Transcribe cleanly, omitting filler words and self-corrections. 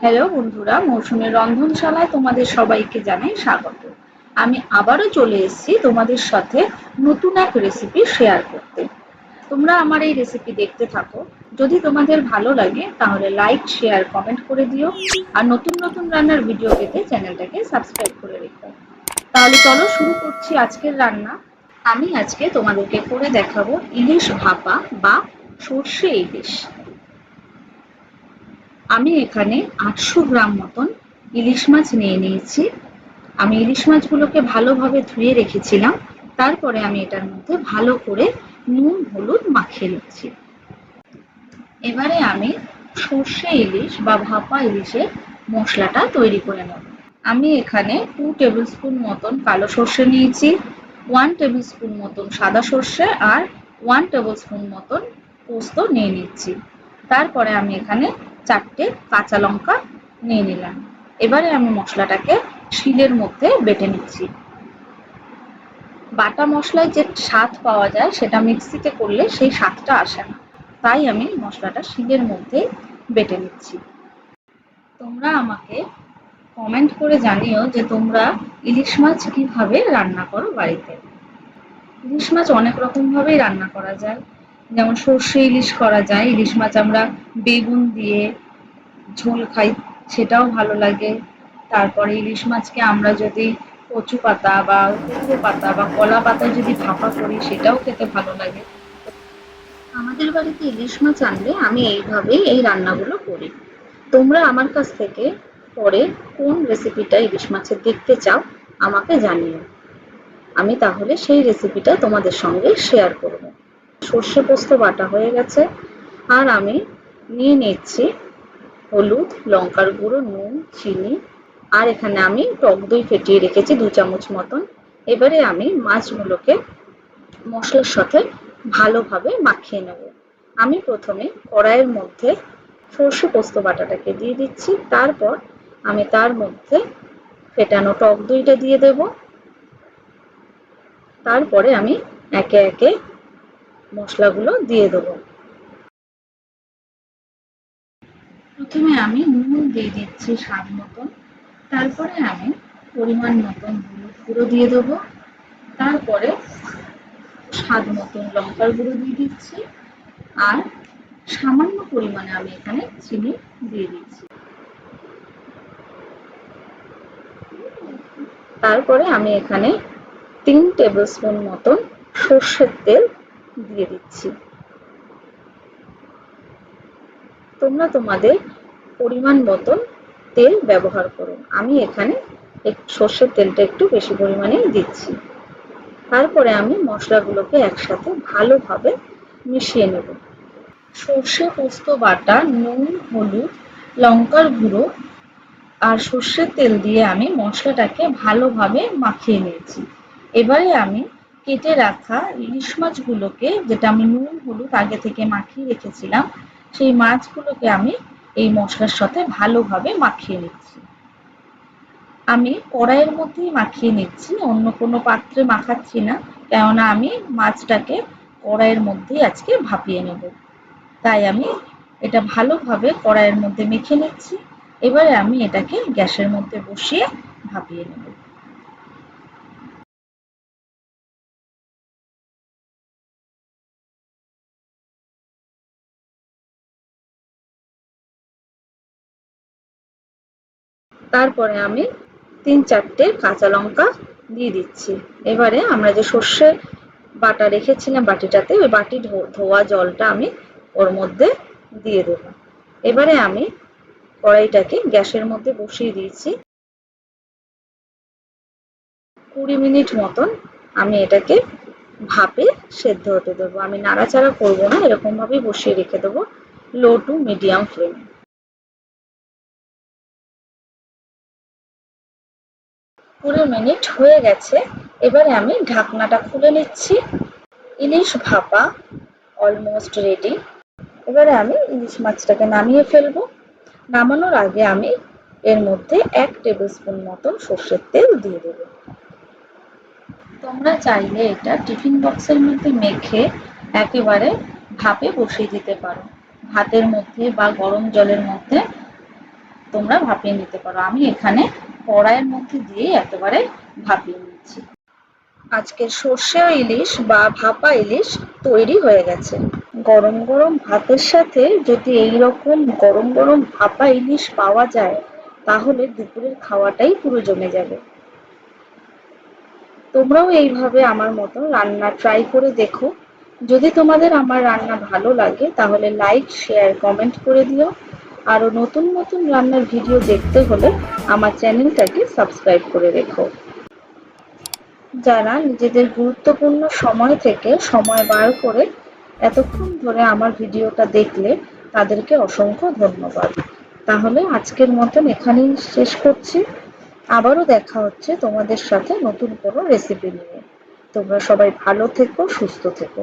Hello বন্ধুরা, মৌসুমীর রন্ধনশালায় তোমাদের সবাইকে জানাই স্বাগত। আমি আবারও চলে এসেছি তোমাদের সাথে নতুন এক রেসিপি শেয়ার করতে। তোমরা আমার এই রেসিপি দেখতে থাকো। যদি তোমাদের ভালো লাগে তাহলে লাইক, শেয়ার, কমেন্ট করে দিও। আর নতুন নতুন রান্নার ভিডিও পেতে চ্যানেলটাকে সাবস্ক্রাইব করে রেখো। তাহলে চলো শুরু করছি আজকের রান্না। আমি আজকে তোমাদেরকে করে দেখাবো ইলিশ ভাপা বা সর্ষে ইলিশ। আমি এখানে ৮০০ গ্রাম মতন ইলিশ মাছ নিয়ে নিয়েছি। আমি ইলিশ মাছগুলোকে ভালোভাবে ধুয়ে রেখেছিলাম। তারপরে আমি এটার মধ্যে ভালো করে নুন হলুদ মাখিয়ে নিচ্ছি। এবারে আমি সর্ষে ইলিশ বা ভাপা ইলিশের মশলাটা তৈরি করে নেব। আমি এখানে 2 টেবিল স্পুন মতন কালো সর্ষে নিয়েছি, 1 টেবিল স্পুন মতন সাদা সর্ষে আর 1 টেবিল স্পুন মতন পোস্ত নিয়ে নিচ্ছি। তারপরে আমি এখানে 4টে কাঁচা লঙ্কা নিয়ে নিলাম। এবারে আমি মশলাটাকে শিলের মধ্যে বেটে নিচ্ছি। বাটা মশলায় যে স্বাদ পাওয়া যায় সেটা মিক্সিতে করলে সেই স্বাদটা আসে না, তাই আমি মশলাটা শিলের মধ্যে বেটে নিচ্ছি। তোমরা আমাকে কমেন্ট করে জানিও যে তোমরা ইলিশ মাছ কিভাবে রান্না করো বাড়িতে। ইলিশ মাছ অনেক রকম ভাবেই রান্না করা যায়, যেমন সর্ষে ইলিশ করা যায়। ইলিশ মাছ আমরা বেগুন দিয়ে ঝোল খাই, সেটাও ভালো লাগে। তারপরে ইলিশ মাছকে আমরা যদি কচু পাতা বা কুমড়ো পাতা বা কলা পাতায় যদি ভাপা করি সেটাও খেতে ভালো লাগে। আমাদের বাড়িতে ইলিশ মাছ আনলে আমি এইভাবেই এই রান্নাগুলো করি। তোমরা আমার কাছ থেকে পরে কোন রেসিপিটা ইলিশ মাছের দেখতে চাও আমাকে জানিও। আমি তাহলে সেই রেসিপিটা তোমাদের সঙ্গে শেয়ার করব। সর্ষে পোস্ত বাটা হয়ে গেছে, আর আমি নিয়ে নিচ্ছি হলুদ, লঙ্কার গুঁড়ো, নুন, চিনি, আর এখানে আমি টক দই ফেটিয়ে রেখেছি 2 চামচ মতন। এবারে আমি মাছগুলোকে মশলার সাথে ভালোভাবে মাখিয়ে নেব। আমি প্রথমে কড়াইয়ের মধ্যে সর্ষে পোস্ত বাটাটাকে দিয়ে দিচ্ছি। তারপর আমি তার মধ্যে ফেটানো টক দইটা দিয়ে দেব। তারপরে আমি একে একে মশলাগুলো দিয়ে দেবো। প্রথমে আমি নুন দিয়ে দিচ্ছি স্বাদ মতন। তারপরে আমি পরিমাণ মতন হলুদ গুঁড়ো দিয়ে দেবো। তারপরে স্বাদ মতন লঙ্কার গুঁড়ো দিয়ে দিচ্ছি, আর সামান্য পরিমাণে আমি এখানে চিনি দিয়ে দিচ্ছি। তারপরে আমি এখানে 3 টেবিল স্পুন মতন সর্ষের তেল দিয়ে দিচ্ছি। তোমরা তোমাদের পরিমাণ মতন তেল ব্যবহার করো। আমি এখানে সর্ষের তেলটা একটু বেশি পরিমাণেই দিচ্ছি। তারপরে আমি মশলাগুলোকে একসাথে ভালোভাবে মিশিয়ে নেব। সর্ষে পোস্ত বাটা, নুন, হলুদ, লঙ্কার গুঁড়ো আর সর্ষের তেল দিয়ে আমি মশলাটাকে ভালোভাবে মাখিয়ে নিয়েছি। এবারে আমি কেটে রাখা ইলিশ মাছগুলোকে, যেটা আমি নুন হলুদ আগে থেকে মাখিয়ে রেখেছিলাম, সেই মাছগুলোকে আমি এই মশলার সাথে ভালোভাবে মাখিয়ে নিচ্ছি। আমি কড়াইয়ের মধ্যেই মাখিয়ে নিচ্ছি, অন্য কোনো পাত্রে মাখাচ্ছি না, কেননা আমি মাছটাকে কড়াইয়ের মধ্যেই আজকে ভাপিয়ে নেব। তাই আমি এটা ভালোভাবে কড়াইয়ের মধ্যে মেখে নিচ্ছি। এবারে আমি এটাকে গ্যাসের মধ্যে বসিয়ে ভাপিয়ে নেব। তারপরে আমি 3-4টে কাঁচা লঙ্কা দিয়ে দিচ্ছি। এবারে আমরা যে সর্ষে বাটা রেখেছিলাম বাটিটাতে, ওই বাটি ধোয়া জলটা আমি ওর মধ্যে দিয়ে দেব। এবারে আমি কড়াইটাকে গ্যাসের মধ্যে বসিয়ে দিয়েছি। 20 মিনিট মতন আমি এটাকে ভাপে সেদ্ধ হতে দেবো। আমি নাড়াচাড়া করবো না, এরকম ভাবেই বসিয়ে রেখে দেবো লো টু মিডিয়াম ফ্লেমে। 20 মিনিট হয়ে গেছে। এবারে আমি ঢাকনাটা খুলে নিচ্ছি। ইলিশ ভাপা অলমোস্ট রেডি। এবারে আমি ইলিশ মাছটাকে নামিয়ে ফেলবো। নামানোর আগে আমি এর মধ্যে 1 টেবিল স্পুন মতন সর্ষের তেল দিয়ে দেবো। তোমরা চাইলে এটা টিফিন বক্সের মধ্যে মেখে একেবারে ভাপে বসিয়ে দিতে পারো, ভাতের মধ্যে বা গরম জলের মধ্যে তোমরা ভাপিয়ে নিতে পারো। আমি এখানে কড়াইয়ের মধ্যে দিয়ে একেবারে ভাপিয়ে নিচ্ছি। আজকের সর্ষে ইলিশ বা ভাপা ইলিশ তৈরি হয়ে গেছে। গরম গরম ভাতের সাথে যদি এইরকম গরম গরম ভাপা ইলিশ পাওয়া যায়, তাহলে দুপুরের খাওয়াটাই পুরো জমে যাবে। তোমরাও এইভাবে আমার মতো রান্না ট্রাই করে দেখো। যদি তোমাদের আমার রান্না ভালো লাগে তাহলে লাইক, শেয়ার, কমেন্ট করে দিও। আরো নতুন নতুন রান্নার ভিডিও দেখতে হলে আমার চ্যানেলটাকে সাবস্ক্রাইব করে রেখো। যারা নিজেদের গুরুত্বপূর্ণ সময় থেকে সময় বার করে এতক্ষণ ধরে আমার ভিডিওটা দেখলে, তাদেরকে অসংখ্য ধন্যবাদ। তাহলে আজকের মতন এখানেই শেষ করছি। আবারও দেখা হচ্ছে তোমাদের সাথে নতুন কোনো রেসিপি নিয়ে। তোমরা সবাই ভালো থেকো, সুস্থ থেকো।